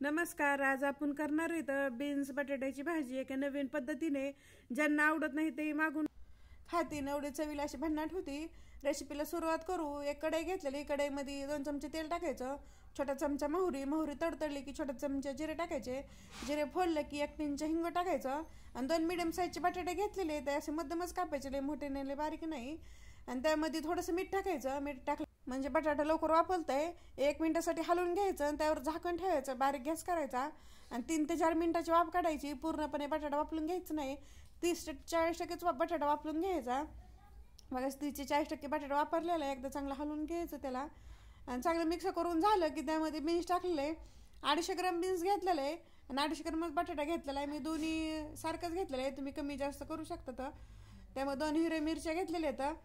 नमस्कार. आज आपण करणार आहे बीन्स बटाट्याची भाजी एका नवीन पद्धतीने. ज्यांना आवडत नाही ते मागून खातील एवढी चवीला अशी भन्नाट होती. रेसिपीला सुरुवात करू. एक कढई घेतलेली, कढईमध्ये 2 चमचे तेल टाकायचं, छोटा चमचा मोहरी तडतडली की छोटा चमचा जिरे टाकायचे, जिरे फोडले की 1 पिंच हिंग टाकायचं आणि 2 मिडियम साईजचे बटाटे घेतलेले ते असे मध्यमच कापायचे, लय मोठे नाही लय बारीक नाही. आणि त्यामध्ये थोडंसं मीठ टाकायचं. मीठ टाकलं म्हणजे बटाटा लवकर वापरतंय. 1 मिनिटासाठी हलवून घ्यायचं आणि त्यावर झाकण ठेवायचं, बारीक गॅस करायचा आणि 3 ते 4 मिनिटाची वाफ काढायची. पूर्णपणे बटाटा वापरून घ्यायचं नाही, 30 ते 40% बटाटा वापरून घ्यायचा. बघा 30 ते 40% बटाटा वापरलेला आहे. एकदा चांगलं हलवून घ्यायचं त्याला आणि चांगलं मिक्स करून झालं की त्यामध्ये बीन्स टाकलेले. 250 ग्राम बीन्स घेतलेले आहे आणि 250 ग्रामच बटाटा घेतलेला आहे. मी दोन्ही सारखंच घेतलेलं आहे, तुम्ही कमी जास्त करू शकता. तर त्यामध्ये 2 हिरव्या मिरच्या घेतलेल्या आहेत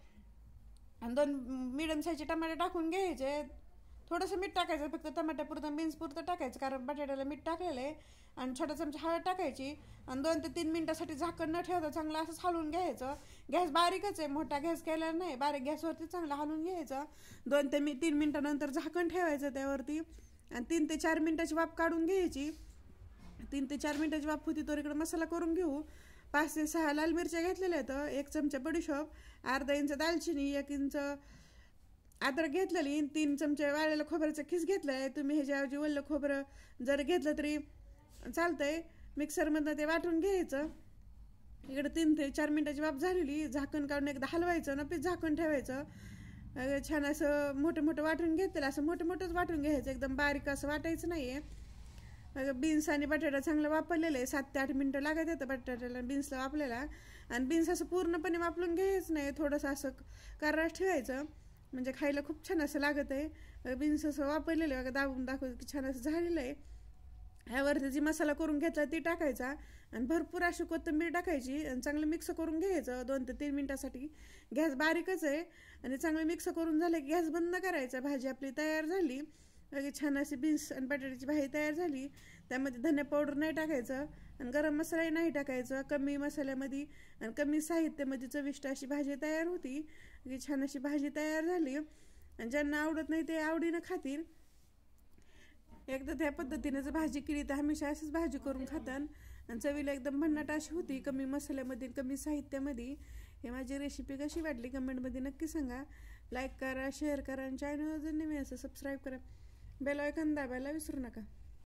आणि 2 मिडियम साईजचे टमाटे टाकून घ्यायचे. थोडंसं मीठ टाकायचं, फक्त टमाट्यापुरतं बीन्स पुरतं टाकायचं कारण बटाट्याला मीठ टाकलेलं आहे. आणि छोटा चमचा हळद टाकायची आणि 2 ते 3 मिनिटासाठी झाकण न ठेवता चांगलं असंच हलवून घ्यायचं. गॅस बारीकच आहे, मोठा गॅस केलेला नाही, बारीक गॅसवरती चांगलं हलवून घ्यायचं. 2 ते 3 मिनिटानंतर झाकण ठेवायचं त्यावरती आणि 3 ते 4 मिनिटाची वाफ काढून घ्यायची. 3 ते 4 मिनिटाची वाफ होती तर इकडे मसाला करून घेऊ. 5 ते 6 लाल मिरच्या घेतलेल्या आहेत, 1 चमचा बडीशोप, अर्धा इंच दालचिनी, 1 इंच अद्रक घेतलेली, 3 चमचे वाळलेलं खोबऱ्याचं खीस घेतलं आहे. तुम्ही ह्याच्याऐवजी वल्लं खोबरं जर घेतलं तरी चालतंय. मिक्सरमधनं ते वाटून घ्यायचं. इकडे 3 ते 4 मिनिटाची वाफ झालेली, झाकण काढून एकदा हलवायचं ना, पीस झाकण ठेवायचं. छान असं मोठं मोठं वाटून घेतलेलं, असं मोठं मोठंच वाटून घ्यायचं, एकदम बारीक असं वाटायचं नाही आहे. बीन्स आणि बटाटा चांगलं वापरलेलं आहे, 7 ते 8 मिनिटं लागत येतं बटाट्याला बीन्सला वापरायला. आणि बीन्स असं पूर्णपणे वापरून घ्यायचं नाही, थोडंसं असं करास ठेवायचं म्हणजे खायला खूप छान असं लागत आहे. बीन्स असं वापरलेलं आहे, दाबून दाखवलं की छान असं झालेलं आहे. ह्यावरती जी मसाला करून घेतला ती टाकायचा आणि भरपूर अशी कोथिंबीर टाकायची आणि चांगलं मिक्स करून घ्यायचं 2 ते 3 मिनिटासाठी. गॅस बारीकच आहे आणि चांगलं मिक्स करून झालं की गॅस बंद करायचा. भाजी आपली तयार झाली, छान अशी बीन्स आणि बटाट्याची भाजी तयार झाली. त्यामध्ये धने पावडर नाही टाकायचं आणि गरम मसालाही नाही टाकायचं. कमी मसाल्यामध्ये आणि कमी साहित्यामध्ये चविष्ट अशी भाजी तयार होती. छान अशी भाजी तयार झाली आणि ज्यांना आवडत नाही ते आवडीनं खातील. एकदा त्या पद्धतीने जर भाजी केली तर हमेशा अशीच भाजी करून खातात आणि चवीला एकदम भन्नाट अशी होती, कमी मसाल्यामध्ये कमी साहित्यामध्ये. हे माझी रेसिपी कशी वाटली कमेंटमध्ये नक्की सांगा. लाईक करा, शेअर करा आणि चॅनल जर नवीन असं सबस्क्राईब करा. बेल आयकॉन दाबायला विसरू नका.